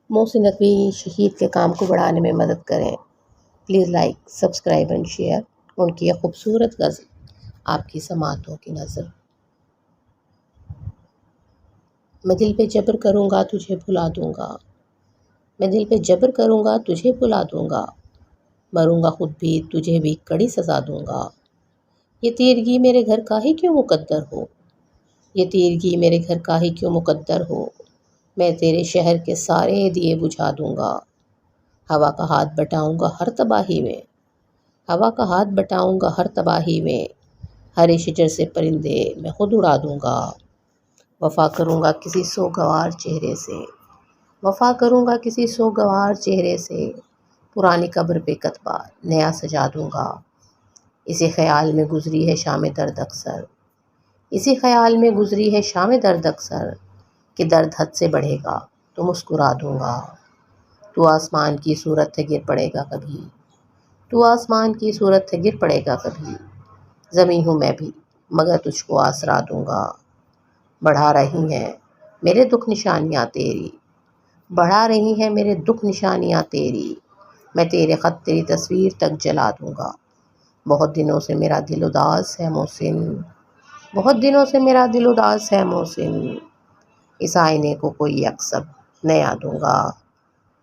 محسن نقوی شہید کے کام کو بڑھانے میں مدد کریں۔ Please like, subscribe and share. ان کی یہ خوبصورت غزل آپ کی سماعتوں کی نظر۔ میں دل پہ جبر کروں گا تجھے بھلا دوں گا، میں دل پہ جبر کروں گا تجھے بھلا دوں گا، مروں گا خود بھی تجھے بھی کڑی سزا دوں گا۔ یہ تیرگی میرے گھر کا ہی کیوں مقدر ہو، یہ تیرگی میرے گھر کا ہی کیوں مقدر ہو، میں تیرے شہر کے سارے دیے بجھا دوں گا۔ ہوا کا ہاتھ بٹاؤں گا ہر تباہی میں، ہوا کا ہاتھ بٹاؤں گا ہر تباہی میں، ہر شجر سے پرندے میں خود اڑا دوں گا۔ وفا کروں گا کسی سوگوار چہرے سے، وفا کروں گا کسی سوگوار چہرے سے، پرانی قبر پہ کتبہ نیا سجا دوں گا۔ اسی خیال میں گزری ہے شام درد اکثر، اسی خیال میں گزری ہے شام درد اکثر، کہ درد حد سے بڑھے گا تو مسکرا دوں گا۔ تو آسمان کی صورت ہے گر پڑے گا کبھی، تو آسمان کی صورت ہے گر پڑے گا کبھی، زمیں ہوں میں بھی مگر تجھ کو آسرا دوں گا۔ بڑھا رہی ہیں میرے دکھ نشانیاں تیری، بڑھا رہی ہیں میرے دکھ نشانیاں تیری، میں تیرے خط تیری تصویر تک جلا دوں گا۔ بہت دنوں سے میرا دل اداس ہے محسن، بہت دنوں سے میرا دل اداس ہے محسن، اس آئینے کو کوئی عکس اب نیا دوں گا۔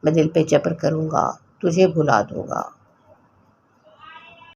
میں دل پہ جبر کروں گا تجھے بھلا دوں گا۔